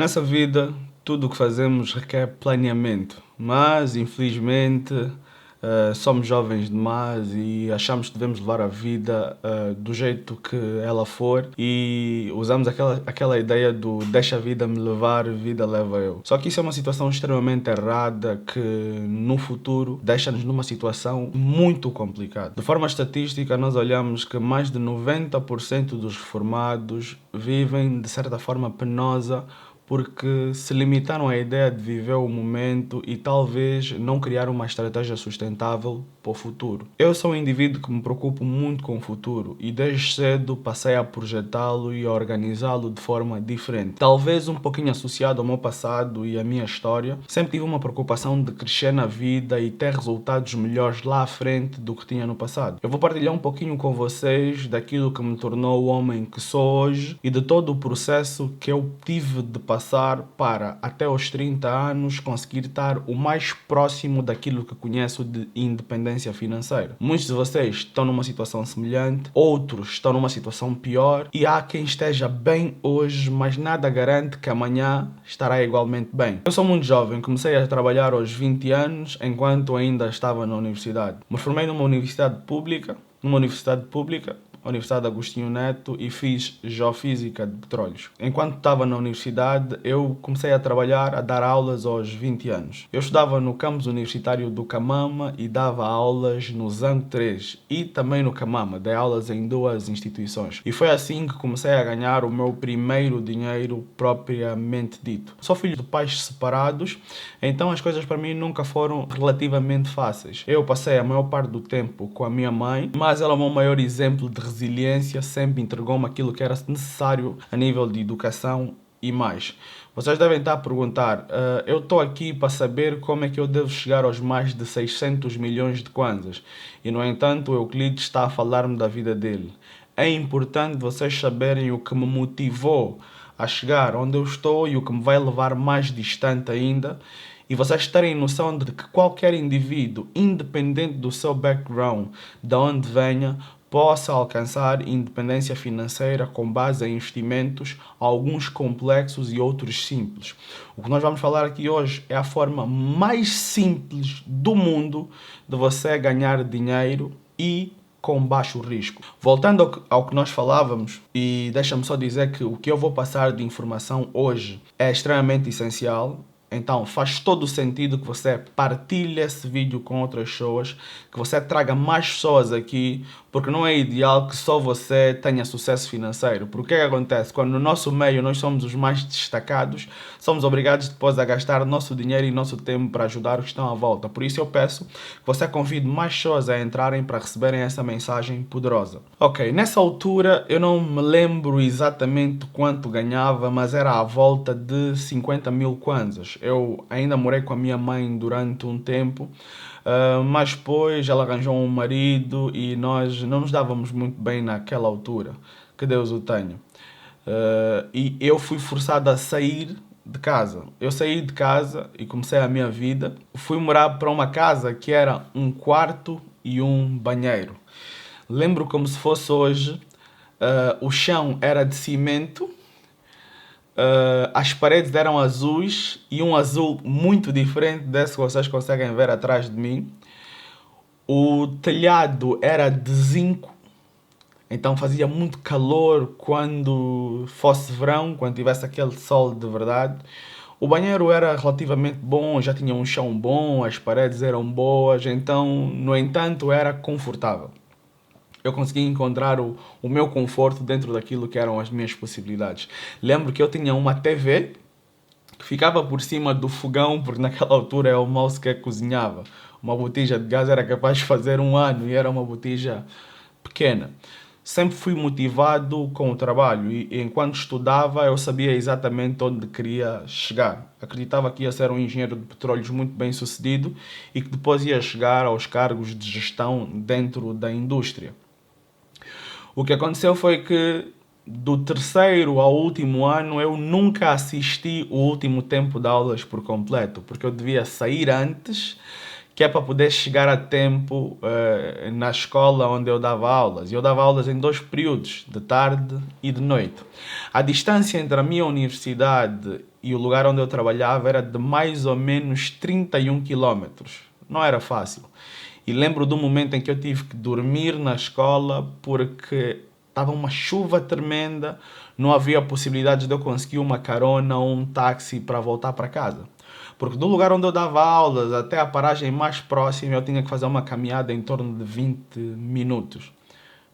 Nessa vida, tudo o que fazemos requer planeamento, mas infelizmente somos jovens demais e achamos que devemos levar a vida do jeito que ela for e usamos aquela ideia do deixa a vida me levar, vida leva eu. Só que isso é uma situação extremamente errada que no futuro deixa-nos numa situação muito complicada. De forma estatística, nós olhamos que mais de 90% dos reformados vivem de certa forma penosa porque se limitaram à ideia de viver o momento e talvez não criar uma estratégia sustentável para o futuro. Eu sou um indivíduo que me preocupo muito com o futuro e desde cedo passei a projetá-lo e a organizá-lo de forma diferente. Talvez um pouquinho associado ao meu passado e à minha história, sempre tive uma preocupação de crescer na vida e ter resultados melhores lá à frente do que tinha no passado. Eu vou partilhar um pouquinho com vocês daquilo que me tornou o homem que sou hoje e de todo o processo que eu tive de passar para, até aos 30 anos, conseguir estar o mais próximo daquilo que conheço de independência financeira. Muitos de vocês estão numa situação semelhante, outros estão numa situação pior e há quem esteja bem hoje, mas nada garante que amanhã estará igualmente bem. Eu sou muito jovem, comecei a trabalhar aos 20 anos, enquanto ainda estava na universidade. Me formei numa universidade pública, a Universidade Agostinho Neto, e fiz Geofísica de Petróleos. Enquanto estava na universidade, eu comecei a trabalhar, a dar aulas aos 20 anos. Eu estudava no campus universitário do Camama e dava aulas no Zango 3 e também no Camama, dei aulas em duas instituições. E foi assim que comecei a ganhar o meu primeiro dinheiro propriamente dito. Sou filho de pais separados, então as coisas para mim nunca foram relativamente fáceis. Eu passei a maior parte do tempo com a minha mãe, mas ela é o meu maior exemplo de resiliência, sempre entregou-me aquilo que era necessário a nível de educação e mais. Vocês devem estar a perguntar, eu estou aqui para saber como é que eu devo chegar aos mais de 600 milhões de kwanzas. E no entanto, o Euclides está a falar-me da vida dele. É importante vocês saberem o que me motivou a chegar onde eu estou e o que me vai levar mais distante ainda. E vocês terem noção de que qualquer indivíduo, independente do seu background, de onde venha, possa alcançar independência financeira com base em investimentos, alguns complexos e outros simples. O que nós vamos falar aqui hoje é a forma mais simples do mundo de você ganhar dinheiro e com baixo risco. Voltando ao que nós falávamos, e deixa-me só dizer que o que eu vou passar de informação hoje é extremamente essencial. Então faz todo o sentido que você partilhe esse vídeo com outras pessoas, que você traga mais pessoas aqui, porque não é ideal que só você tenha sucesso financeiro. Porque o que acontece? Quando no nosso meio nós somos os mais destacados, somos obrigados depois a gastar nosso dinheiro e nosso tempo para ajudar os que estão à volta. Por isso eu peço que você convide mais pessoas a entrarem para receberem essa mensagem poderosa. Ok, nessa altura eu não me lembro exatamente quanto ganhava, mas era à volta de 50 mil kwanzas. Eu ainda morei com a minha mãe durante um tempo, mas depois ela arranjou um marido e nós não nos dávamos muito bem naquela altura, que Deus o tenha. E eu fui forçado a sair de casa. Eu saí de casa e comecei a minha vida. Fui morar para uma casa que era um quarto e um banheiro. Lembro como se fosse hoje. O chão era de cimento. As paredes eram azuis e um azul muito diferente desse que vocês conseguem ver atrás de mim. O telhado era de zinco, então fazia muito calor quando fosse verão, quando tivesse aquele sol de verdade. O banheiro era relativamente bom, já tinha um chão bom, as paredes eram boas, então, no entanto, era confortável. Eu consegui encontrar o meu conforto dentro daquilo que eram as minhas possibilidades. Lembro que eu tinha uma TV que ficava por cima do fogão, porque naquela altura eu mal sequer cozinhava. Uma botija de gás era capaz de fazer um ano e era uma botija pequena. Sempre fui motivado com o trabalho e enquanto estudava eu sabia exatamente onde queria chegar. Acreditava que ia ser um engenheiro de petróleos muito bem sucedido e que depois ia chegar aos cargos de gestão dentro da indústria. O que aconteceu foi que do terceiro ao último ano eu nunca assisti o último tempo de aulas por completo, porque eu devia sair antes, que é para poder chegar a tempo na escola onde eu dava aulas. Eu dava aulas em 2 períodos, de tarde e de noite. A distância entre a minha universidade e o lugar onde eu trabalhava era de mais ou menos 31 quilómetros. Não era fácil. E lembro do momento em que eu tive que dormir na escola porque estava uma chuva tremenda, não havia possibilidade de eu conseguir uma carona ou um táxi para voltar para casa. Porque do lugar onde eu dava aulas até a paragem mais próxima eu tinha que fazer uma caminhada em torno de 20 minutos.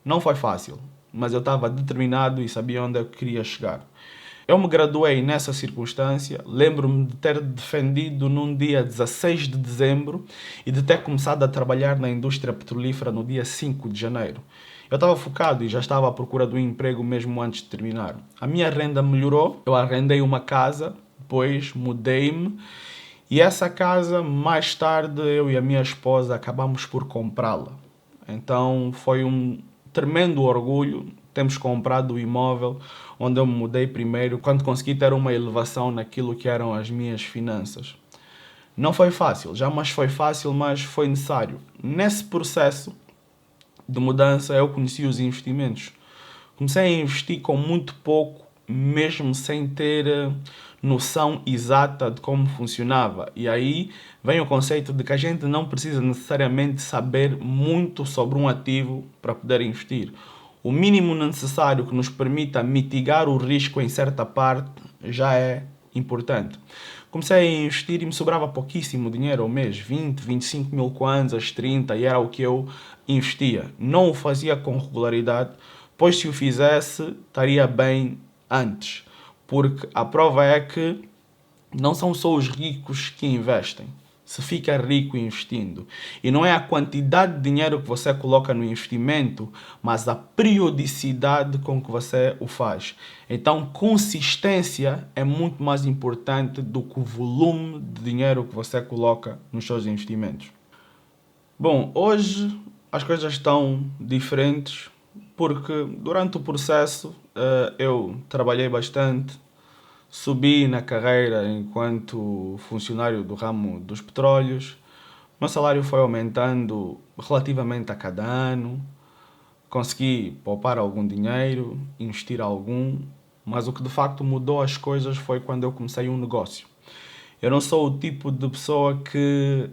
Não foi fácil, mas eu estava determinado e sabia onde eu queria chegar. Eu me graduei nessa circunstância, lembro-me de ter defendido num dia 16 de dezembro e de ter começado a trabalhar na indústria petrolífera no dia 5 de janeiro. Eu estava focado e já estava à procura do emprego mesmo antes de terminar. A minha renda melhorou, eu arrendei uma casa, depois mudei-me e essa casa, mais tarde, eu e a minha esposa acabamos por comprá-la. Então foi um tremendo orgulho. Temos comprado o imóvel onde eu me mudei primeiro, quando consegui ter uma elevação naquilo que eram as minhas finanças. Não foi fácil, jamais foi fácil, mas foi necessário. Nesse processo de mudança, eu conheci os investimentos. Comecei a investir com muito pouco, mesmo sem ter noção exata de como funcionava. E aí vem o conceito de que a gente não precisa necessariamente saber muito sobre um ativo para poder investir. O mínimo necessário que nos permita mitigar o risco em certa parte já é importante. Comecei a investir e me sobrava pouquíssimo dinheiro ao mês, 20, 25 mil kwanzas, 30, e era o que eu investia. Não o fazia com regularidade, pois se o fizesse, estaria bem antes. Porque a prova é que não são só os ricos que investem. Se fica rico investindo. E não é a quantidade de dinheiro que você coloca no investimento, mas a periodicidade com que você o faz. Então, consistência é muito mais importante do que o volume de dinheiro que você coloca nos seus investimentos. Bom, hoje as coisas estão diferentes porque durante o processo eu trabalhei bastante. Subi na carreira enquanto funcionário do ramo dos petróleos. Meu salário foi aumentando relativamente a cada ano. Consegui poupar algum dinheiro, investir algum, mas o que de facto mudou as coisas foi quando eu comecei um negócio. Eu não sou o tipo de pessoa que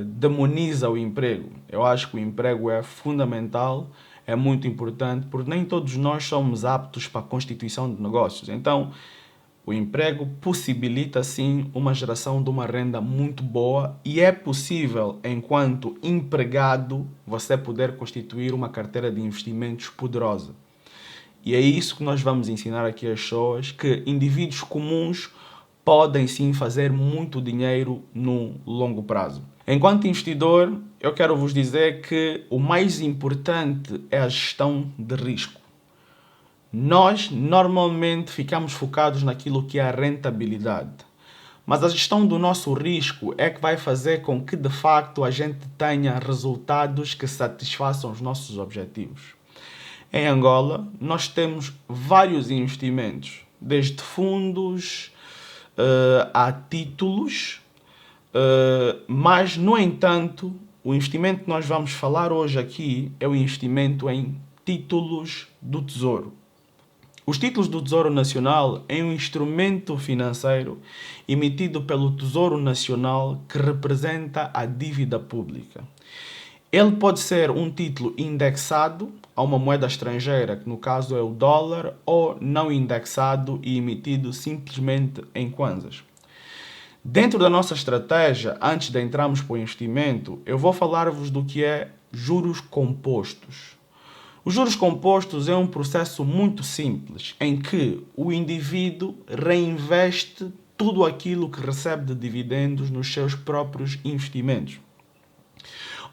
demoniza o emprego. Eu acho que o emprego é fundamental, é muito importante, porque nem todos nós somos aptos para a constituição de negócios. Então, o emprego possibilita, sim, uma geração de uma renda muito boa e é possível, enquanto empregado, você poder constituir uma carteira de investimentos poderosa. E é isso que nós vamos ensinar aqui às pessoas, que indivíduos comuns podem, sim, fazer muito dinheiro no longo prazo. Enquanto investidor, eu quero vos dizer que o mais importante é a gestão de risco. Nós normalmente ficamos focados naquilo que é a rentabilidade, mas a gestão do nosso risco é que vai fazer com que de facto a gente tenha resultados que satisfaçam os nossos objetivos. Em Angola, nós temos vários investimentos, desde fundos a títulos, mas no entanto, o investimento que nós vamos falar hoje aqui é o investimento em títulos do Tesouro. Os títulos do Tesouro Nacional é um instrumento financeiro emitido pelo Tesouro Nacional que representa a dívida pública. Ele pode ser um título indexado a uma moeda estrangeira, que no caso é o dólar, ou não indexado e emitido simplesmente em kwanzas. Dentro da nossa estratégia, antes de entrarmos para o investimento, eu vou falar-vos do que é juros compostos. Os juros compostos é um processo muito simples, em que o indivíduo reinveste tudo aquilo que recebe de dividendos nos seus próprios investimentos.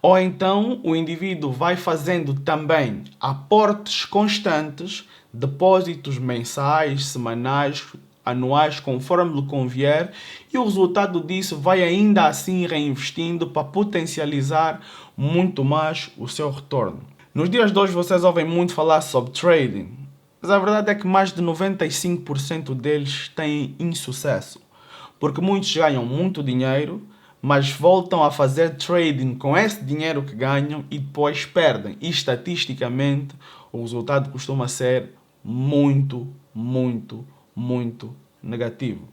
Ou então o indivíduo vai fazendo também aportes constantes, depósitos mensais, semanais, anuais, conforme lhe convier, e o resultado disso vai ainda assim reinvestindo para potencializar muito mais o seu retorno. Nos dias de hoje vocês ouvem muito falar sobre trading, mas a verdade é que mais de 95% deles têm insucesso, porque muitos ganham muito dinheiro, mas voltam a fazer trading com esse dinheiro que ganham e depois perdem. E estatisticamente o resultado costuma ser muito, muito, muito negativo.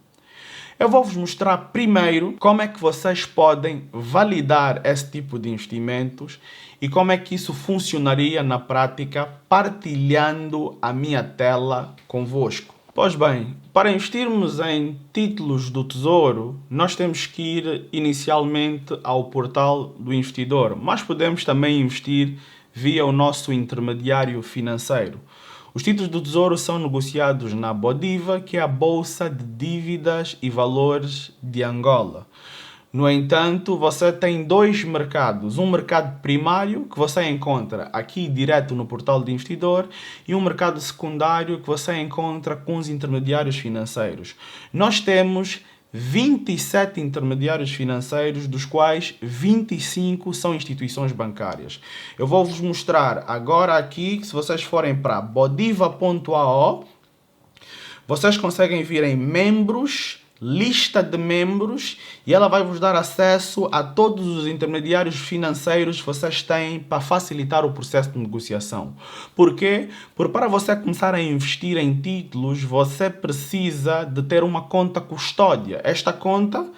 Eu vou-vos mostrar primeiro como é que vocês podem validar esse tipo de investimentos e como é que isso funcionaria na prática, partilhando a minha tela convosco. Pois bem, para investirmos em títulos do Tesouro, nós temos que ir inicialmente ao portal do investidor, mas podemos também investir via o nosso intermediário financeiro. Os títulos do Tesouro são negociados na Bodiva, que é a Bolsa de Dívidas e Valores de Angola. No entanto, você tem dois mercados. Um mercado primário, que você encontra aqui direto no portal de investidor, e um mercado secundário, que você encontra com os intermediários financeiros. Nós temos 27 intermediários financeiros, dos quais 25 são instituições bancárias. Eu vou-vos mostrar agora aqui que se vocês forem para bodiva.ao, vocês conseguem vir em membros, lista de membros, e ela vai vos dar acesso a todos os intermediários financeiros que vocês têm para facilitar o processo de negociação. Por quê? Porque para você começar a investir em títulos, você precisa de ter uma conta custódia. Esta conta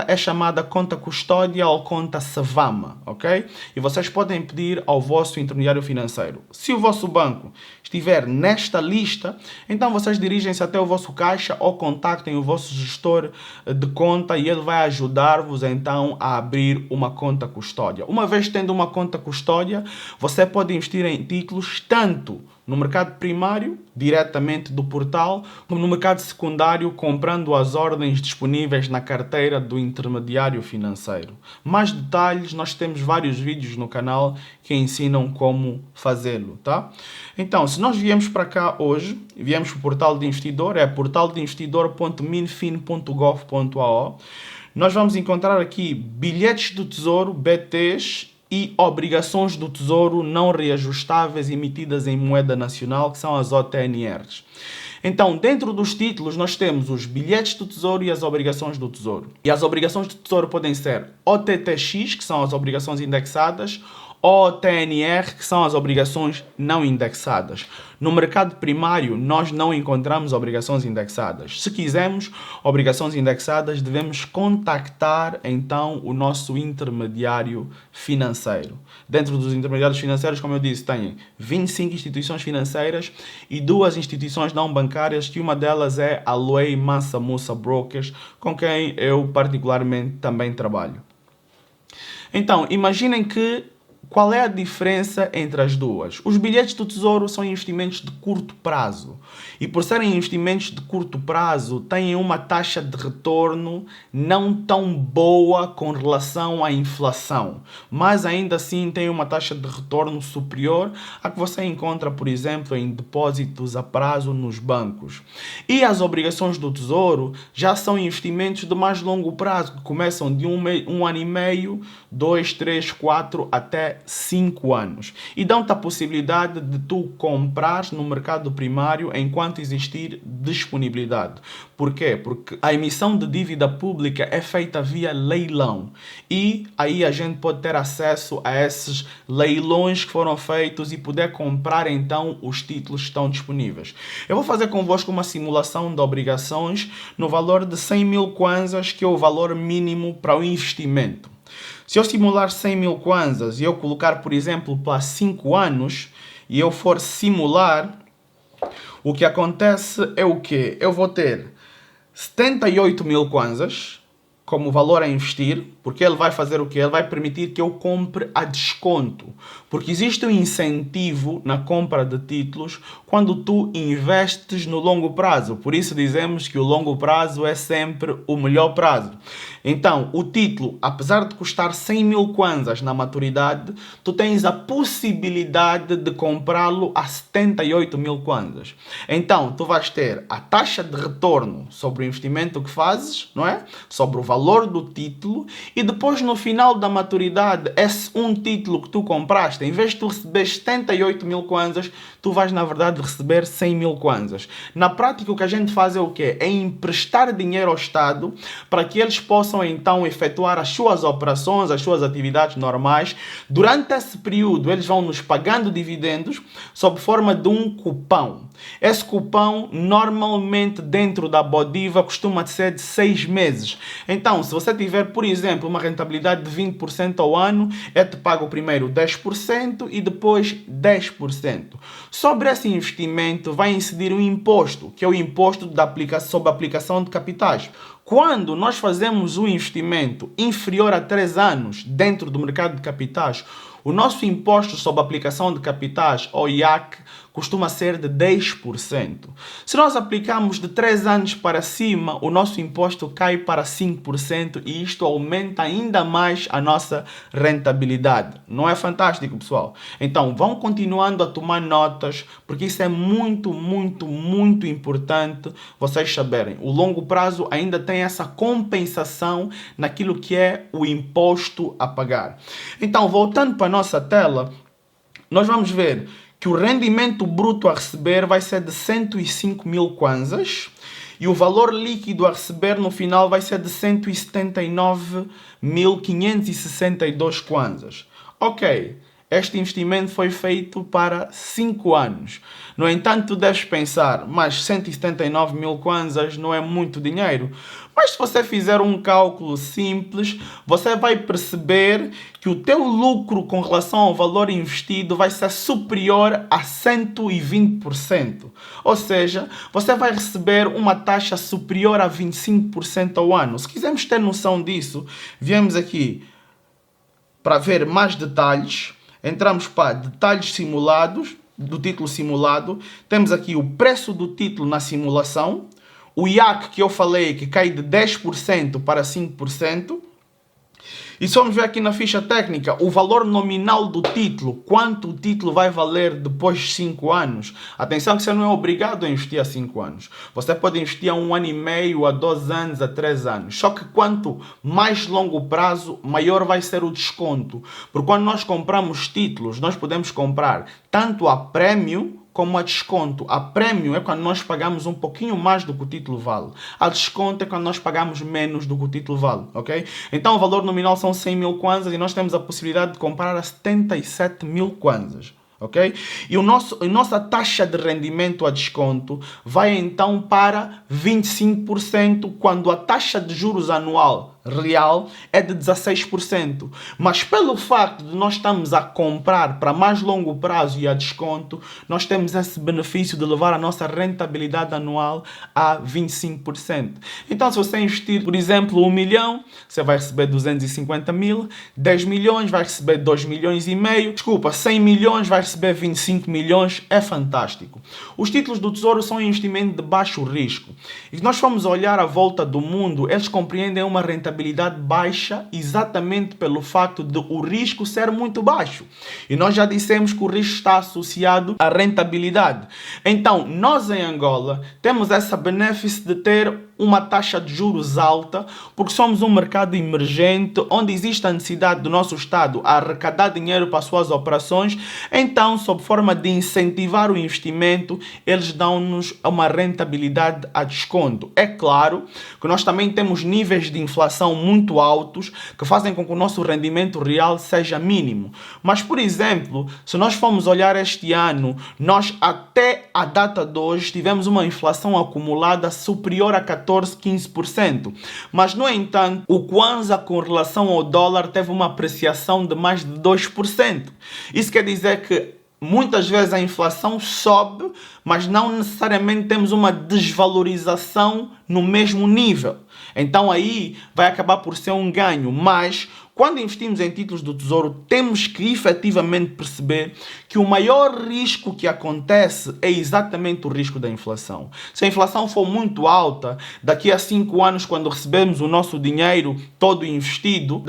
é chamada conta custódia ou conta Savama, ok? E vocês podem pedir ao vosso intermediário financeiro. Se o vosso banco estiver nesta lista, então vocês dirigem-se até o vosso caixa ou contactem o vosso gestor de conta e ele vai ajudar-vos então a abrir uma conta custódia. Uma vez tendo uma conta custódia, você pode investir em títulos tanto no mercado primário, diretamente do portal, como no mercado secundário, comprando as ordens disponíveis na carteira do intermediário financeiro. Mais detalhes, nós temos vários vídeos no canal que ensinam como fazê-lo, tá? Então, se nós viemos para cá hoje, viemos para o portal de investidor, é portaldeinvestidor.minfin.gov.ao, nós vamos encontrar aqui bilhetes do Tesouro, BTs, e obrigações do Tesouro não reajustáveis emitidas em moeda nacional, que são as OTNRs. Então, dentro dos títulos, nós temos os bilhetes do Tesouro e as obrigações do Tesouro. E as obrigações do Tesouro podem ser OTTX, que são as obrigações indexadas, ou TNR, que são as obrigações não indexadas. No mercado primário, nós não encontramos obrigações indexadas. Se quisermos obrigações indexadas, devemos contactar, então, o nosso intermediário financeiro. Dentro dos intermediários financeiros, como eu disse, tem 25 instituições financeiras e 2 instituições não bancárias, que uma delas é a Luei Mansa Musa Brokers, com quem eu particularmente também trabalho. Então, imaginem que qual é a diferença entre as duas? Os bilhetes do Tesouro são investimentos de curto prazo. E por serem investimentos de curto prazo, têm uma taxa de retorno não tão boa com relação à inflação. Mas ainda assim tem uma taxa de retorno superior à que você encontra, por exemplo, em depósitos a prazo nos bancos. E as obrigações do Tesouro já são investimentos de mais longo prazo, que começam de um ano e meio, 2, 3, 4 até 5 anos. E dão-te a possibilidade de tu comprares no mercado primário enquanto existir disponibilidade. Por quê? Porque a emissão de dívida pública é feita via leilão. E aí a gente pode ter acesso a esses leilões que foram feitos e poder comprar então os títulos que estão disponíveis. Eu vou fazer convosco uma simulação de obrigações no valor de 100 mil kwanzas, que é o valor mínimo para o investimento. Se eu simular 100 mil kwanzas e eu colocar, por exemplo, para 5 anos, e eu for simular, o que acontece é o quê? Eu vou ter 78 mil kwanzas como valor a investir, porque ele vai fazer o quê? Ele vai permitir que eu compre a desconto. Porque existe um incentivo na compra de títulos quando tu investes no longo prazo. Por isso dizemos que o longo prazo é sempre o melhor prazo. Então, o título, apesar de custar 100 mil kwanzas na maturidade, tu tens a possibilidade de comprá-lo a 78 mil kwanzas. Então, tu vais ter a taxa de retorno sobre o investimento que fazes, não é? Sobre o valor do título, e depois no final da maturidade, esse um título que tu compraste, em vez de tu receber 78 mil kwanzas, tu vais na verdade receber 100 mil kwanzas. Na prática o que a gente faz é o quê? É emprestar dinheiro ao Estado para que eles possam então efetuar as suas operações, as suas atividades normais. Durante esse período eles vão nos pagando dividendos sob forma de um cupão. Esse cupão normalmente dentro da Bodiva costuma ser de 6 meses. Então, se você tiver, por exemplo, uma rentabilidade de 20% ao ano, te pago primeiro 10% e depois 10%. Sobre esse investimento vai incidir um imposto, que é o imposto sobre a aplicação de capitais. Quando nós fazemos um investimento inferior a 3 anos dentro do mercado de capitais, o nosso imposto sobre a aplicação de capitais, ou IAC, costuma ser de 10%. Se nós aplicarmos de 3 anos para cima, o nosso imposto cai para 5% e isto aumenta ainda mais a nossa rentabilidade. Não é fantástico, pessoal? Então, vão continuando a tomar notas, porque isso é muito, muito, muito importante vocês saberem. O longo prazo ainda tem essa compensação naquilo que é o imposto a pagar. Então, voltando para a nossa tela, nós vamos ver que o rendimento bruto a receber vai ser de 105 mil kwanzas e o valor líquido a receber no final vai ser de 179.562 kwanzas. Ok, este investimento foi feito para 5 anos. No entanto, tu deves pensar, mas 179 mil kwanzas não é muito dinheiro. Mas se você fizer um cálculo simples, você vai perceber que o teu lucro com relação ao valor investido vai ser superior a 120%. Ou seja, você vai receber uma taxa superior a 25% ao ano. Se quisermos ter noção disso, viemos aqui para ver mais detalhes. Entramos para detalhes simulados, do título simulado. Temos aqui o preço do título na simulação. O IAC que eu falei que cai de 10% para 5%. E se vamos ver aqui na ficha técnica, o valor nominal do título, quanto o título vai valer depois de 5 anos. Atenção que você não é obrigado a investir a 5 anos. Você pode investir a 1 ano e meio, a 2 anos, a 3 anos. Só que quanto mais longo prazo, maior vai ser o desconto. Porque quando nós compramos títulos, nós podemos comprar tanto a prémio como a desconto. A prémio é quando nós pagamos um pouquinho mais do que o título vale. A desconto é quando nós pagamos menos do que o título vale, ok? Então o valor nominal são 100 mil kwanzas e nós temos a possibilidade de comprar a 77 mil kwanzas. Ok? E a nossa taxa de rendimento a desconto vai então para 25% quando a taxa de juros anual real é de 16%. Mas pelo facto de nós estamos a comprar para mais longo prazo e a desconto, nós temos esse benefício de levar a nossa rentabilidade anual a 25%. Então se você investir, por exemplo, 1 milhão, você vai receber 250 mil, 10 milhões vai receber 2 milhões e meio, 100 milhões vai receber 25 milhões, é fantástico. Os títulos do Tesouro são um investimento de baixo risco. E se nós formos olhar à volta do mundo, eles compreendem uma rentabilidade baixa exatamente pelo facto de o risco ser muito baixo. E nós já dissemos que o risco está associado à rentabilidade. Então, nós em Angola temos essa benefício de ter uma taxa de juros alta, porque somos um mercado emergente, onde existe a necessidade do nosso Estado a arrecadar dinheiro para as suas operações. Então, sob forma de incentivar o investimento, eles dão-nos uma rentabilidade a desconto. É claro que nós também temos níveis de inflação muito altos, que fazem com que o nosso rendimento real seja mínimo. Mas, por exemplo, se nós formos olhar este ano, nós até a data de hoje tivemos uma inflação acumulada superior a 14-15%. Mas, no entanto, o Kwanza com relação ao dólar teve uma apreciação de mais de 2%. Isso quer dizer que muitas vezes a inflação sobe, mas não necessariamente temos uma desvalorização no mesmo nível. Então aí vai acabar por ser um ganho, mas quando investimos em títulos do Tesouro, temos que efetivamente perceber que o maior risco que acontece é exatamente o risco da inflação. Se a inflação for muito alta, daqui a 5 anos, quando recebemos o nosso dinheiro todo investido,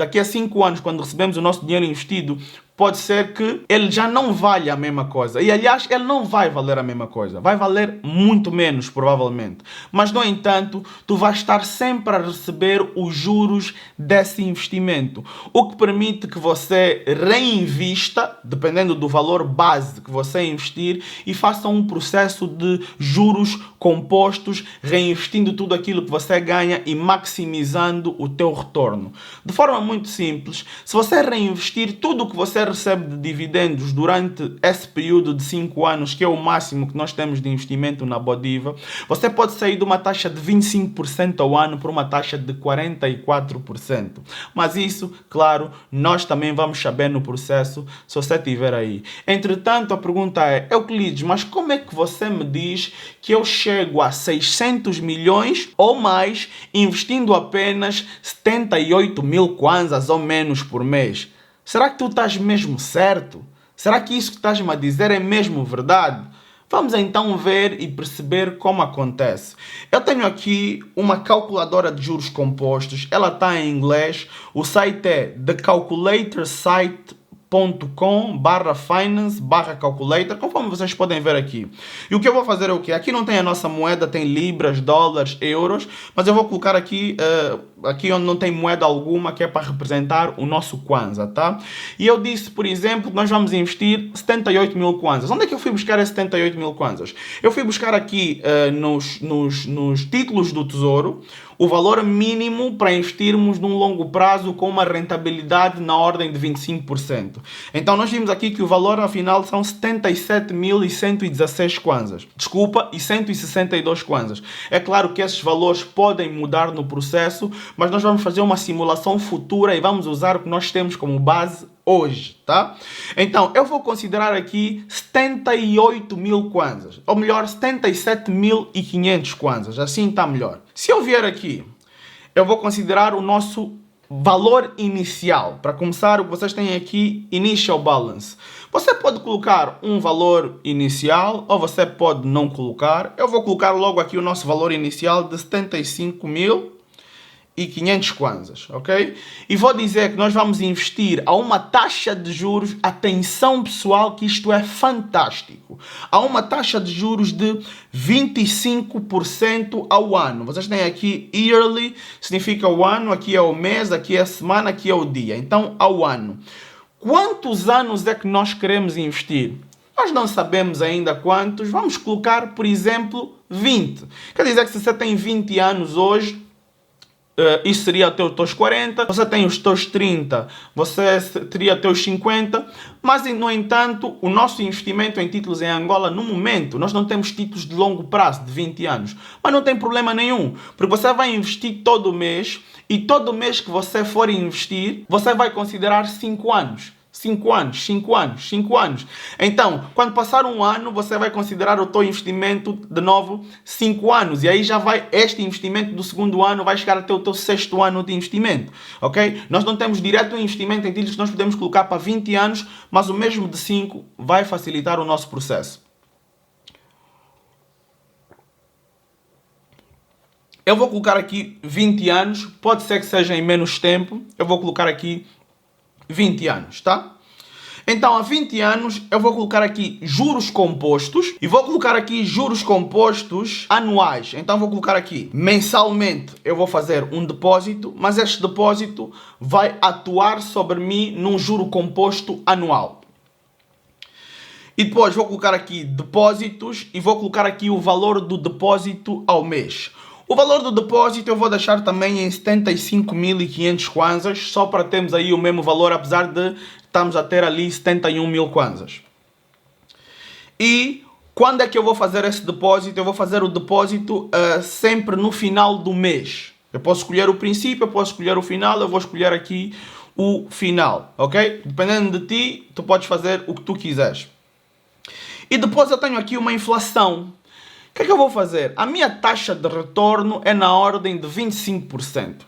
pode ser que ele já não valha a mesma coisa. E, aliás, ele não vai valer a mesma coisa. Vai valer muito menos, provavelmente. Mas, no entanto, tu vais estar sempre a receber os juros desse investimento. o que permite que você reinvista, dependendo do valor base que você investir, e faça um processo de juros compostos, reinvestindo tudo aquilo que você ganha e maximizando o teu retorno. De forma muito simples, se você reinvestir tudo o que você recebe de dividendos durante esse período de 5 anos, que é o máximo que nós temos de investimento na Bodiva, você pode sair de uma taxa de 25% ao ano para uma taxa de 44%. Mas isso, claro, nós também vamos saber no processo, se você estiver aí. Entretanto, a pergunta é, Euclides, mas como é que você me diz que eu chego a 600 milhões ou mais investindo apenas 78 mil kwanzas ou menos por mês? Será que tu estás mesmo certo? Será que isso que estás-me a dizer é mesmo verdade? Vamos então ver e perceber como acontece. Eu tenho aqui uma calculadora de juros compostos. Ela está em inglês. O site é thecalculatorsite.com/finance/calculator, conforme vocês podem ver aqui. E o que eu vou fazer é o quê? Aqui não tem a nossa moeda, tem libras, dólares, euros, mas eu vou colocar aqui, aqui onde não tem moeda alguma, que é para representar o nosso kwanza, tá? E eu disse, por exemplo, que nós vamos investir 78 mil kwanzas. Onde é que eu fui buscar esses 78 mil kwanzas? Eu fui buscar aqui nos títulos do Tesouro o valor mínimo para investirmos num longo prazo com uma rentabilidade na ordem de 25%. Então nós vimos aqui que o valor afinal são 77.116 kwanzas. Desculpa, e 162 kwanzas. É claro que esses valores podem mudar no processo, mas nós vamos fazer uma simulação futura e vamos usar o que nós temos como base hoje, tá? Então, eu vou considerar aqui 78 mil kwanzas, ou melhor, 77.500 kwanzas, assim está melhor. Se eu vier aqui, eu vou considerar o nosso valor inicial. Para começar, o que vocês têm aqui, Initial Balance. Você pode colocar um valor inicial, ou você pode não colocar. Eu vou colocar logo aqui o nosso valor inicial de 75.500 kwanzas, ok? E vou dizer que nós vamos investir a uma taxa de juros, atenção pessoal, que isto é fantástico, a uma taxa de juros de 25% ao ano. Vocês têm aqui yearly, significa o ano, aqui é o mês, aqui é a semana, aqui é o dia. Então, ao ano. Quantos anos é que nós queremos investir? Nós não sabemos ainda quantos. Vamos colocar, por exemplo, 20. Quer dizer que se você tem 20 anos hoje, isso seria até os teus 40, você tem os teus 30, você teria até os 50, mas no entanto, o nosso investimento em títulos em Angola, no momento, nós não temos títulos de longo prazo, de 20 anos, mas não tem problema nenhum, porque você vai investir todo mês, e todo mês que você for investir, você vai considerar 5 anos. 5 anos, 5 anos, 5 anos. Então, quando passar um ano, você vai considerar o teu investimento de novo 5 anos. E aí já vai, este investimento do segundo ano vai chegar até o teu 6º ano de investimento. Ok? Nós não temos direto um investimento em títulos que nós podemos colocar para 20 anos, mas o mesmo de 5 vai facilitar o nosso processo. Eu vou colocar aqui 20 anos, pode ser que seja em menos tempo. Eu vou colocar aqui 20 anos, tá? Então, há 20 anos, eu vou colocar aqui juros compostos e vou colocar aqui juros compostos anuais. Então, vou colocar aqui mensalmente, eu vou fazer um depósito, mas este depósito vai atuar sobre mim num juro composto anual. E depois vou colocar aqui depósitos e vou colocar aqui o valor do depósito ao mês. O valor do depósito eu vou deixar também em 75.500 kwanzas, só para termos aí o mesmo valor, apesar de estamos a ter ali 71 mil kwanzas. E quando é que eu vou fazer esse depósito? Eu vou fazer o depósito sempre no final do mês. Eu posso escolher o princípio, eu posso escolher o final, eu vou escolher aqui o final, ok? Dependendo de ti, tu podes fazer o que tu quiseres. E depois eu tenho aqui uma inflação. O que é que eu vou fazer? A minha taxa de retorno é na ordem de 25%.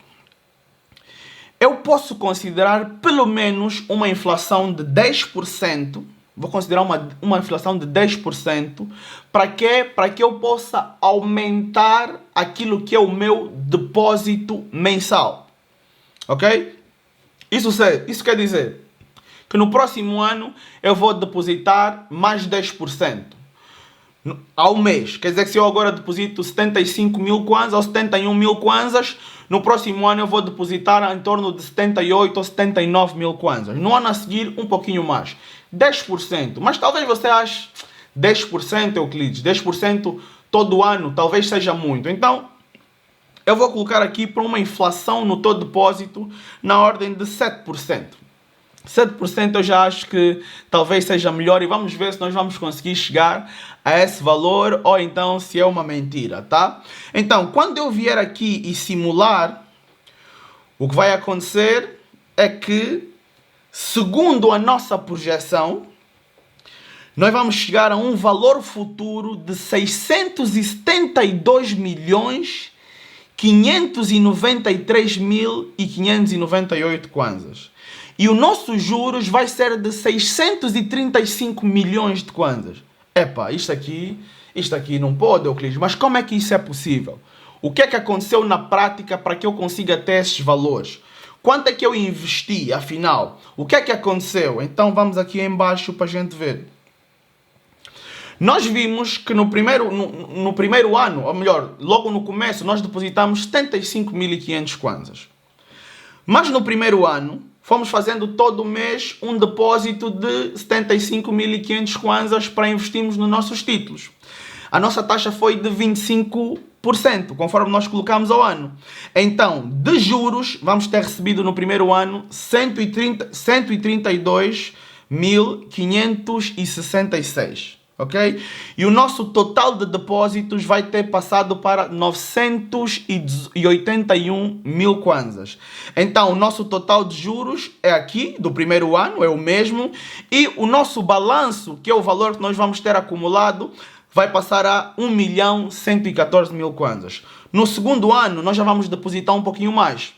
Eu posso considerar pelo menos uma inflação de 10%. Vou considerar uma inflação de 10%. Para quê? Para que eu possa aumentar aquilo que é o meu depósito mensal. Ok? Isso quer dizer que no próximo ano eu vou depositar mais 10%. ao mês. Quer dizer que se eu agora deposito 75 mil kwanzas ou 71 mil kwanzas, no próximo ano eu vou depositar em torno de 78 ou 79 mil kwanzas. No ano a seguir, um pouquinho mais. 10%. Mas talvez você ache 10%, Euclides, 10% todo ano, talvez seja muito. Então, eu vou colocar aqui para uma inflação no todo depósito na ordem de 7%. 7% eu já acho que talvez seja melhor e vamos ver se nós vamos conseguir chegar a esse valor ou então se é uma mentira, tá? Então, quando eu vier aqui e simular, o que vai acontecer é que, segundo a nossa projeção, nós vamos chegar a um valor futuro de 672 milhões 593.598 kwanzas. E o nosso juros vai ser de 635 milhões de kwanzas. Epá, isto aqui não pode, Euclides. Mas como é que isso é possível? O que é que aconteceu na prática para que eu consiga ter esses valores? Quanto é que eu investi, afinal? O que é que aconteceu? Então vamos aqui em baixo para a gente ver. Nós vimos que no primeiro ano, ou melhor, logo no começo, nós depositamos 75.500 kwanzas. Mas no primeiro ano, fomos fazendo todo mês um depósito de 75.500 kwanzas para investirmos nos nossos títulos. A nossa taxa foi de 25%, conforme nós colocamos ao ano. Então, de juros, vamos ter recebido no primeiro ano 132.566. Ok? E o nosso total de depósitos vai ter passado para 981 mil kwanzas. Então, o nosso total de juros é aqui, do primeiro ano, é o mesmo. E o nosso balanço, que é o valor que nós vamos ter acumulado, vai passar a 1.114.000 kwanzas. No segundo ano, nós já vamos depositar um pouquinho mais.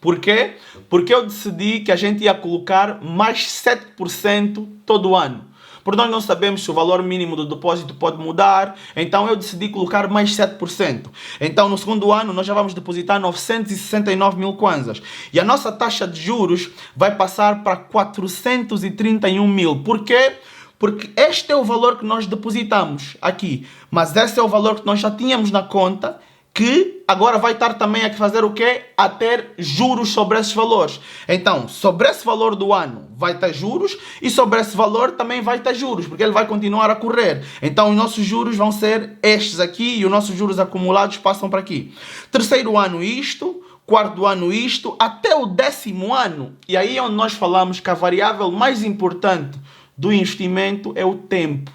Por quê? Porque eu decidi que a gente ia colocar mais 7% todo ano. Porque nós não sabemos se o valor mínimo do depósito pode mudar, então eu decidi colocar mais 7%. Então no segundo ano nós já vamos depositar 969 mil kwanzas. E a nossa taxa de juros vai passar para 431 mil. Por quê? Porque este é o valor que nós depositamos aqui. Mas esse é o valor que nós já tínhamos na conta, que agora vai estar também a fazer o quê? A ter juros sobre esses valores. Então, sobre esse valor do ano vai ter juros e sobre esse valor também vai ter juros, porque ele vai continuar a correr. Então, os nossos juros vão ser estes aqui e os nossos juros acumulados passam para aqui. Terceiro ano isto, quarto ano isto, até o 10º ano. E aí é onde nós falamos que a variável mais importante do investimento é o tempo.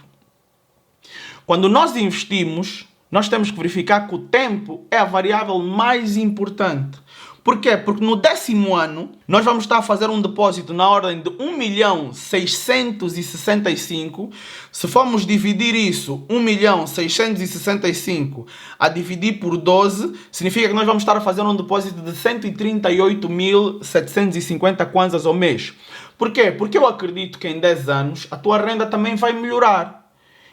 Quando nós investimos, nós temos que verificar que o tempo é a variável mais importante. Por quê? Porque no 10º ano, nós vamos estar a fazer um depósito na ordem de 1.665. Se formos dividir isso, 1.665 a dividir por 12, significa que nós vamos estar a fazer um depósito de 138.750 kwanzas ao mês. Por quê? Porque eu acredito que em 10 anos a tua renda também vai melhorar.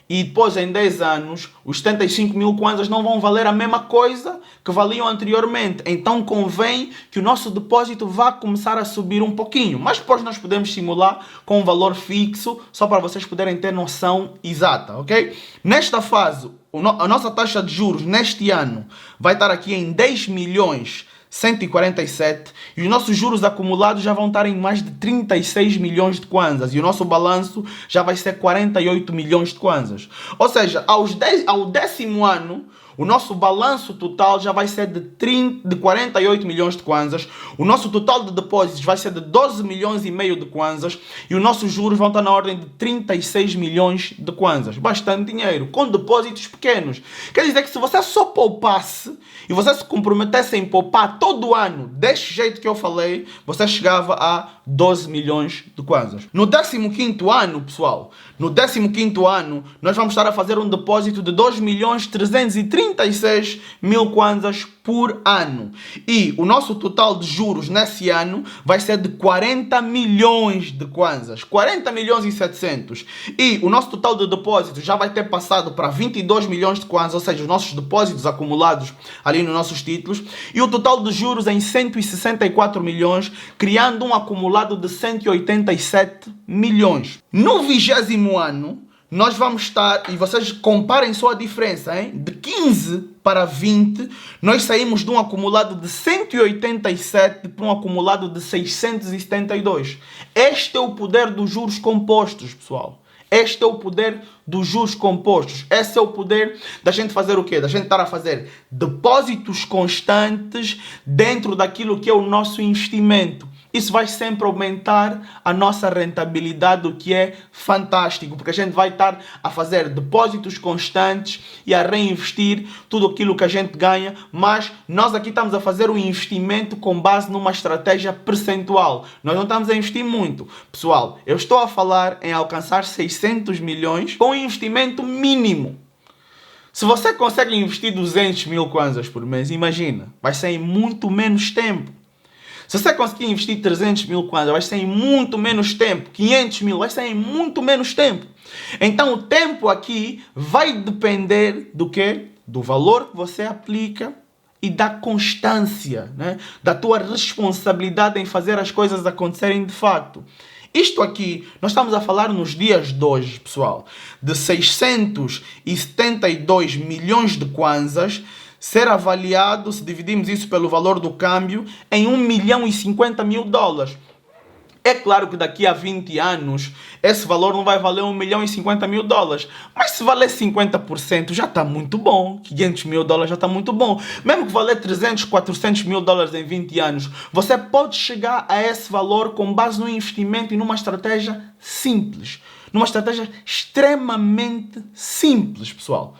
E depois, em 10 anos, os 75 mil kwanzas não vão valer a mesma coisa que valiam anteriormente. Então, convém que o nosso depósito vá começar a subir um pouquinho. Mas depois nós podemos simular com um valor fixo, só para vocês poderem ter noção exata, ok? Nesta fase, a nossa taxa de juros neste ano vai estar aqui em 10.147 e os nossos juros acumulados já vão estar em mais de 36 milhões de kwanzas e o nosso balanço já vai ser 48 milhões de kwanzas. Ou seja, ao 10º ano, o nosso balanço total já vai ser de 48 milhões de kwanzas, o nosso total de depósitos vai ser de 12 milhões e meio de kwanzas e os nossos juros vão estar na ordem de 36 milhões de kwanzas. Bastante dinheiro, com depósitos pequenos. Quer dizer que se você só poupasse e você se comprometesse em poupar todo ano, deste jeito que eu falei, você chegava a 12 milhões de kwanzas. No 15º ano, pessoal, no 15º ano, nós vamos estar a fazer um depósito de 2.336 mil kwanzas por ano. E o nosso total de juros nesse ano vai ser de 40 milhões de kwanzas. 40 milhões e 700. E o nosso total de depósitos já vai ter passado para 22 milhões de kwanzas, ou seja, os nossos depósitos acumulados ali nos nossos títulos. E o total de juros em 164 milhões, criando um acumulado de 187 milhões. No 20º ano, nós vamos estar, e vocês comparem só a diferença, hein? De 15 para 20, nós saímos de um acumulado de 187 para um acumulado de 672. Este é o poder dos juros compostos, pessoal. Este é o poder dos juros compostos. Esse é o poder da gente fazer o quê? Da gente estar a fazer depósitos constantes dentro daquilo que é o nosso investimento. Isso vai sempre aumentar a nossa rentabilidade, o que é fantástico, porque a gente vai estar a fazer depósitos constantes e a reinvestir tudo aquilo que a gente ganha, mas nós aqui estamos a fazer um investimento com base numa estratégia percentual. Nós não estamos a investir muito. Pessoal, eu estou a falar em alcançar 600 milhões com um investimento mínimo. Se você consegue investir 200 mil kwanzas por mês, imagina, vai ser em muito menos tempo. Se você conseguir investir 300 mil kwanzas, vai ser em muito menos tempo. 500 mil, vai ser em muito menos tempo. Então, o tempo aqui vai depender do quê? Do valor que você aplica e da constância, né? Da tua responsabilidade em fazer as coisas acontecerem de fato. Isto aqui, nós estamos a falar nos dias de hoje, pessoal, de 672 milhões de kwanzas, ser avaliado, se dividimos isso pelo valor do câmbio, em 1 milhão e 50 mil dólares. É claro que daqui a 20 anos, esse valor não vai valer 1 milhão e 50 mil dólares. Mas se valer 50%, já está muito bom. 500 mil dólares já está muito bom. Mesmo que valer 300, 400 mil dólares em 20 anos, você pode chegar a esse valor com base no investimento e numa estratégia simples. Numa estratégia extremamente simples, pessoal.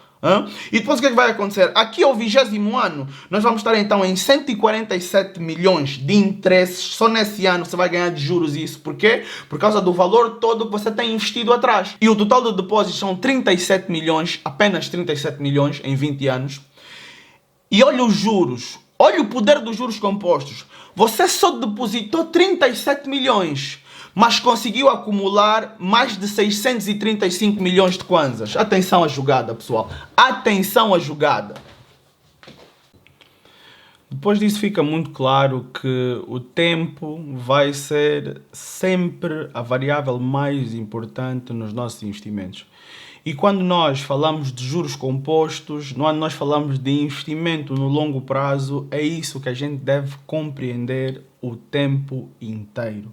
E depois o que é que vai acontecer? Aqui ao 20º ano, nós vamos estar então em 147 milhões de interesses. Só nesse ano você vai ganhar de juros isso. Por quê? Por causa do valor todo que você tem investido atrás. E o total de depósitos são 37 milhões, apenas 37 milhões em 20 anos. E olha os juros, olha o poder dos juros compostos. Você só depositou 37 milhões. Mas conseguiu acumular mais de 635 milhões de kwanzas. Atenção à jogada, pessoal. Atenção à jogada. Depois disso fica muito claro que o tempo vai ser sempre a variável mais importante nos nossos investimentos. E quando nós falamos de juros compostos, quando nós falamos de investimento no longo prazo, é isso que a gente deve compreender o tempo inteiro.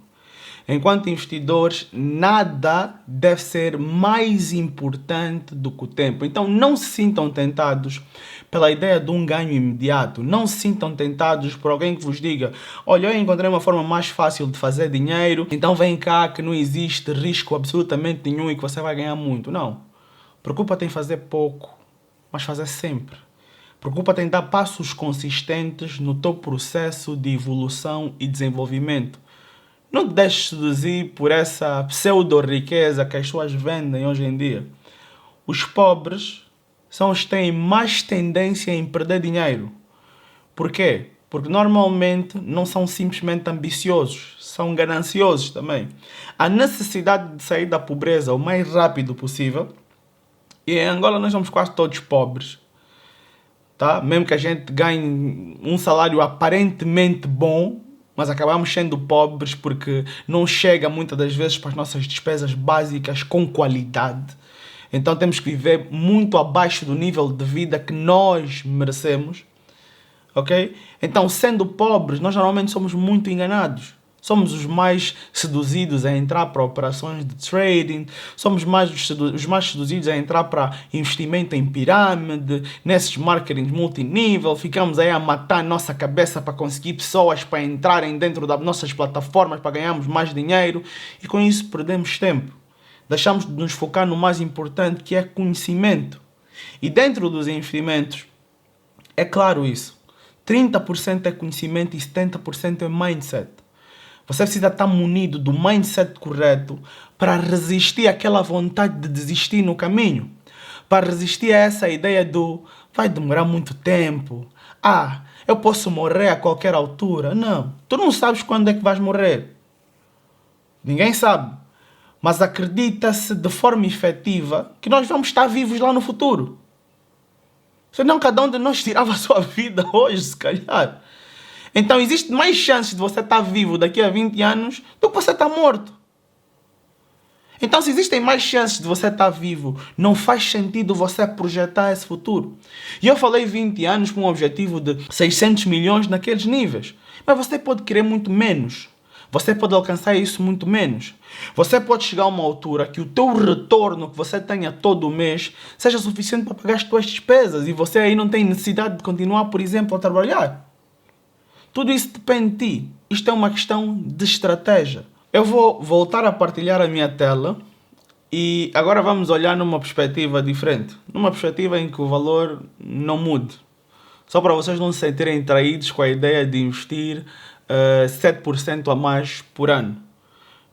Enquanto investidores, nada deve ser mais importante do que o tempo. Então não se sintam tentados pela ideia de um ganho imediato. Não se sintam tentados por alguém que vos diga: olha, eu encontrei uma forma mais fácil de fazer dinheiro, então vem cá que não existe risco absolutamente nenhum e que você vai ganhar muito. Não. Preocupa-te em fazer pouco, mas fazer sempre. Preocupa-te em dar passos consistentes no teu processo de evolução e desenvolvimento. Não te deixes seduzir por essa pseudo-riqueza que as pessoas vendem hoje em dia. Os pobres são os que têm mais tendência em perder dinheiro. Por quê? Porque normalmente não são simplesmente ambiciosos, são gananciosos também. A necessidade de sair da pobreza o mais rápido possível, e em Angola nós somos quase todos pobres, tá? Mesmo que a gente ganhe um salário aparentemente bom, mas acabamos sendo pobres porque não chega muitas das vezes para as nossas despesas básicas com qualidade. Então temos que viver muito abaixo do nível de vida que nós merecemos. Ok? Então, sendo pobres, nós normalmente somos muito enganados. Somos os mais seduzidos a entrar para operações de trading, somos os mais seduzidos a entrar para investimento em pirâmide, nesses marketing multinível, ficamos aí a matar a nossa cabeça para conseguir pessoas para entrarem dentro das nossas plataformas para ganharmos mais dinheiro e com isso perdemos tempo. Deixamos de nos focar no mais importante, que é conhecimento. E dentro dos investimentos, é claro isso, 30% é conhecimento e 70% é mindset. Você precisa estar munido do mindset correto para resistir àquela vontade de desistir no caminho. Para resistir a essa ideia do vai demorar muito tempo. Eu posso morrer a qualquer altura. Não, tu não sabes quando é que vais morrer. Ninguém sabe. Mas acredita-se de forma efetiva que nós vamos estar vivos lá no futuro. Senão cada um de nós tirava a sua vida hoje, se calhar. Então existe mais chances de você estar vivo daqui a 20 anos do que você estar morto. Então, se existem mais chances de você estar vivo, não faz sentido você projetar esse futuro. E eu falei 20 anos com um objetivo de 600 milhões naqueles níveis. Mas você pode querer muito menos. Você pode alcançar isso muito menos. Você pode chegar a uma altura que o teu retorno que você tenha todo mês seja suficiente para pagar as tuas despesas e você aí não tem necessidade de continuar, por exemplo, a trabalhar. Tudo isso depende de ti. Isto é uma questão de estratégia. Eu vou voltar a partilhar a minha tela e agora vamos olhar numa perspectiva diferente. Numa perspectiva em que o valor não mude. Só para vocês não se sentirem traídos com a ideia de investir 7% a mais por ano.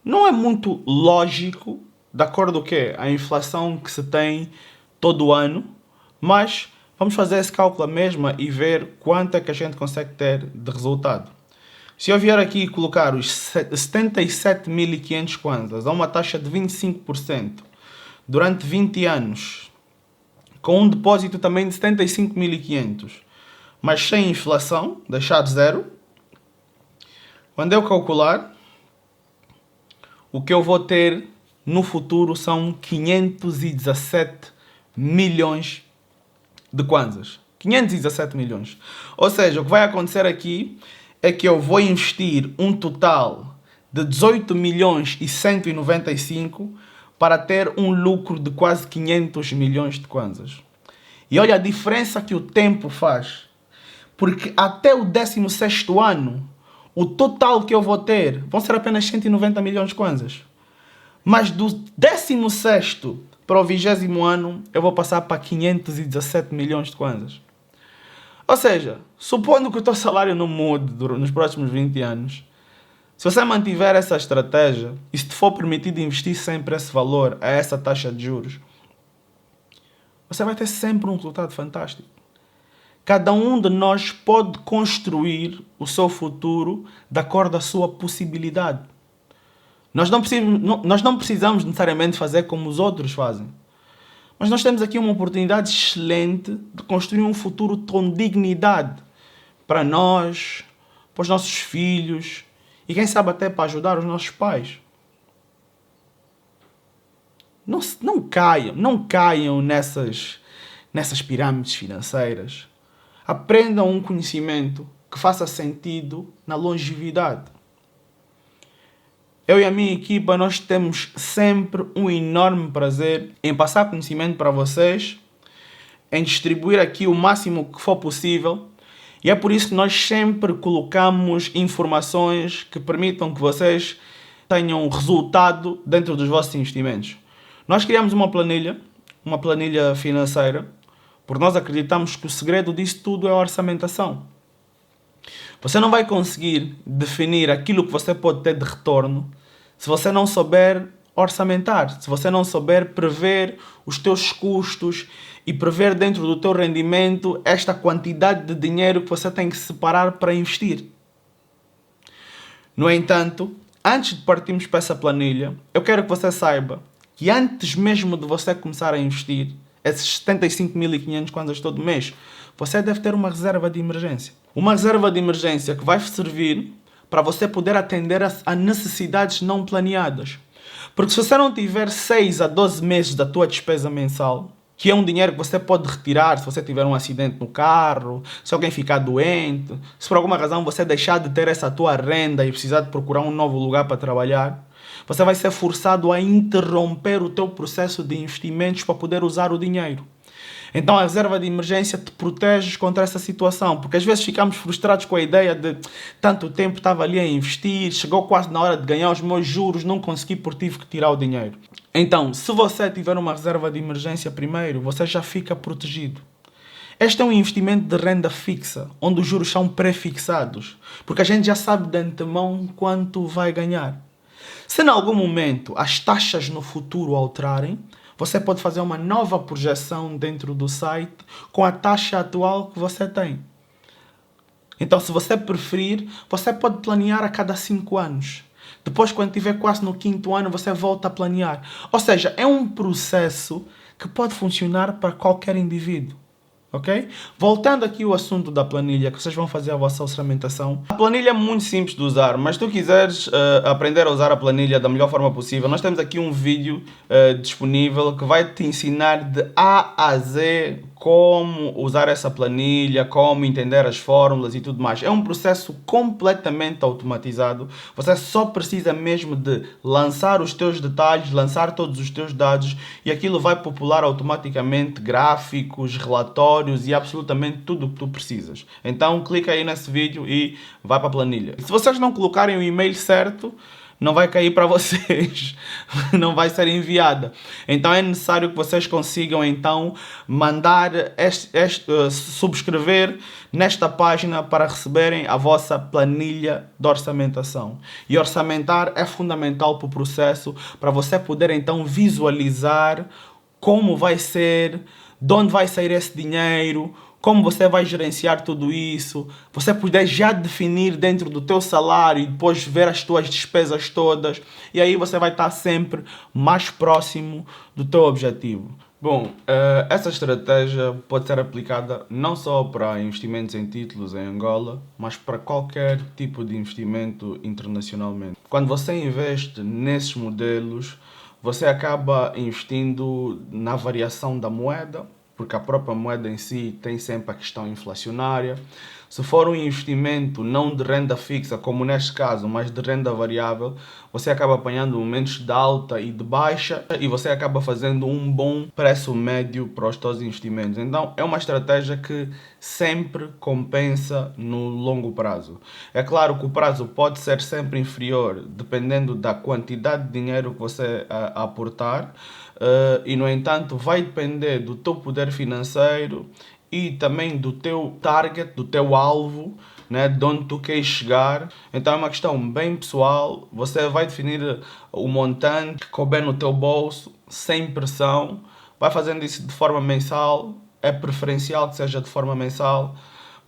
Não é muito lógico, de acordo com a inflação que se tem todo ano, mas vamos fazer esse cálculo mesmo e ver quanto é que a gente consegue ter de resultado. Se eu vier aqui e colocar os 77.500 kwanzas a uma taxa de 25% durante 20 anos, com um depósito também de 75.500, mas sem inflação, deixar de zero, quando eu calcular, o que eu vou ter no futuro são 517 milhões de kwanzas. 517 milhões. Ou seja, o que vai acontecer aqui é que eu vou investir um total de 18 milhões e 195 para ter um lucro de quase 500 milhões de kwanzas. E olha a diferença que o tempo faz. Porque até o 16º ano, o total que eu vou ter vão ser apenas 190 milhões de kwanzas. Mas do 16º para o 20º ano, eu vou passar para 517 milhões de kwanzas. Ou seja, supondo que o teu salário não mude nos próximos 20 anos, se você mantiver essa estratégia e se te for permitido investir sempre esse valor a essa taxa de juros, você vai ter sempre um resultado fantástico. Cada um de nós pode construir o seu futuro de acordo à sua possibilidade. Nós não precisamos necessariamente fazer como os outros fazem. Mas nós temos aqui uma oportunidade excelente de construir um futuro com dignidade para nós, para os nossos filhos e quem sabe até para ajudar os nossos pais. Não caiam nessas pirâmides financeiras. Aprendam um conhecimento que faça sentido na longevidade. Eu e a minha equipa, nós temos sempre um enorme prazer em passar conhecimento para vocês, em distribuir aqui o máximo que for possível. E é por isso que nós sempre colocamos informações que permitam que vocês tenham resultado dentro dos vossos investimentos. Nós criamos uma planilha financeira, porque nós acreditamos que o segredo disso tudo é a orçamentação. Você não vai conseguir definir aquilo que você pode ter de retorno se você não souber orçamentar, se você não souber prever os teus custos e prever dentro do teu rendimento esta quantidade de dinheiro que você tem que separar para investir. No entanto, antes de partirmos para essa planilha, eu quero que você saiba que antes mesmo de você começar a investir esses 75.500 kwanzas todo mês, você deve ter uma reserva de emergência. Uma reserva de emergência que vai servir para você poder atender a necessidades não planeadas. Porque se você não tiver 6 a 12 meses da tua despesa mensal, que é um dinheiro que você pode retirar se você tiver um acidente no carro, se alguém ficar doente, se por alguma razão você deixar de ter essa tua renda e precisar de procurar um novo lugar para trabalhar, você vai ser forçado a interromper o teu processo de investimentos para poder usar o dinheiro. Então a reserva de emergência te protege contra essa situação, porque às vezes ficamos frustrados com a ideia de tanto tempo estava ali a investir, chegou quase na hora de ganhar os meus juros, não consegui porque tive que tirar o dinheiro. Então, se você tiver uma reserva de emergência primeiro, você já fica protegido. Este é um investimento de renda fixa, onde os juros são pré-fixados, porque a gente já sabe de antemão quanto vai ganhar. Se em algum momento as taxas no futuro alterarem, você pode fazer uma nova projeção dentro do site com a taxa atual que você tem. Então, se você preferir, você pode planear a cada 5 anos. Depois, quando estiver quase no 5º ano, você volta a planear. Ou seja, é um processo que pode funcionar para qualquer indivíduo. Ok? Voltando aqui ao assunto da planilha, que vocês vão fazer a vossa orçamentação. A planilha é muito simples de usar, mas se tu quiseres aprender a usar a planilha da melhor forma possível, nós temos aqui um vídeo disponível que vai te ensinar de A a Z como usar essa planilha, como entender as fórmulas e tudo mais. É um processo completamente automatizado. Você só precisa mesmo de lançar os teus detalhes, lançar todos os teus dados e aquilo vai popular automaticamente gráficos, relatórios e absolutamente tudo o que tu precisas. Então clica aí nesse vídeo e vai para a planilha. Se vocês não colocarem o e-mail certo, não vai cair para vocês, não vai ser enviada. Então é necessário que vocês consigam então mandar subscrever nesta página para receberem a vossa planilha de orçamentação. E orçamentar é fundamental para o processo, para você poder então visualizar como vai ser, de onde vai sair esse dinheiro, como você vai gerenciar tudo isso, você poder já definir dentro do teu salário e depois ver as tuas despesas todas, e aí você vai estar sempre mais próximo do teu objetivo. Bom, essa estratégia pode ser aplicada não só para investimentos em títulos em Angola, mas para qualquer tipo de investimento internacionalmente. Quando você investe nesses modelos, você acaba investindo na variação da moeda, porque a própria moeda em si tem sempre a questão inflacionária. Se for um investimento não de renda fixa, como neste caso, mas de renda variável, você acaba apanhando momentos de alta e de baixa e você acaba fazendo um bom preço médio para os seus investimentos. Então é uma estratégia que sempre compensa no longo prazo. É claro que o prazo pode ser sempre inferior, dependendo da quantidade de dinheiro que você aportar, e no entanto vai depender do teu poder financeiro e também do teu target, do teu alvo, né, de onde tu queres chegar. Então é uma questão bem pessoal. Você vai definir o montante que couber no teu bolso, sem pressão. Vai fazendo isso de forma mensal. É preferencial que seja de forma mensal,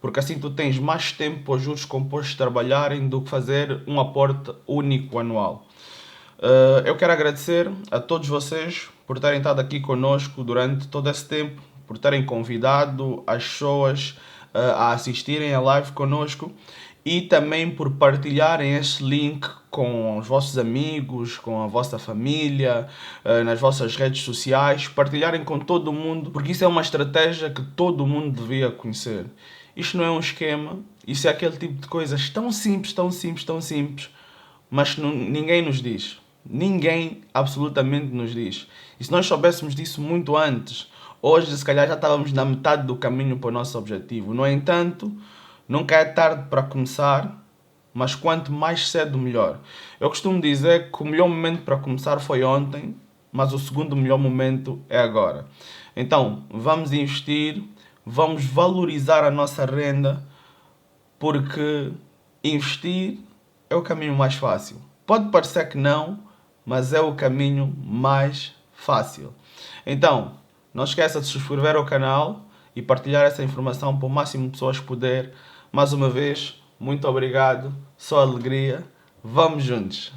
porque assim tu tens mais tempo para os juros compostos trabalharem do que fazer um aporte único anual. Eu quero agradecer a todos vocês por terem estado aqui conosco durante todo esse tempo, por terem convidado as pessoas a assistirem a live conosco e também por partilharem este link com os vossos amigos, com a vossa família, nas vossas redes sociais, partilharem com todo mundo, porque isso é uma estratégia que todo mundo devia conhecer. Isto não é um esquema, isso é aquele tipo de coisas tão simples, tão simples, tão simples, mas ninguém nos diz. Ninguém absolutamente nos diz. E se nós soubéssemos disso muito antes, hoje se calhar já estávamos na metade do caminho para o nosso objetivo. No entanto, nunca é tarde para começar, mas quanto mais cedo melhor. Eu costumo dizer que o melhor momento para começar foi ontem, mas o segundo melhor momento é agora. Então, vamos investir, vamos valorizar a nossa renda, porque investir é o caminho mais fácil. Pode parecer que não, mas é o caminho mais fácil. Então, não esqueça de se inscrever ao canal e partilhar essa informação para o máximo de pessoas que puder. Mais uma vez, muito obrigado, só alegria, vamos juntos!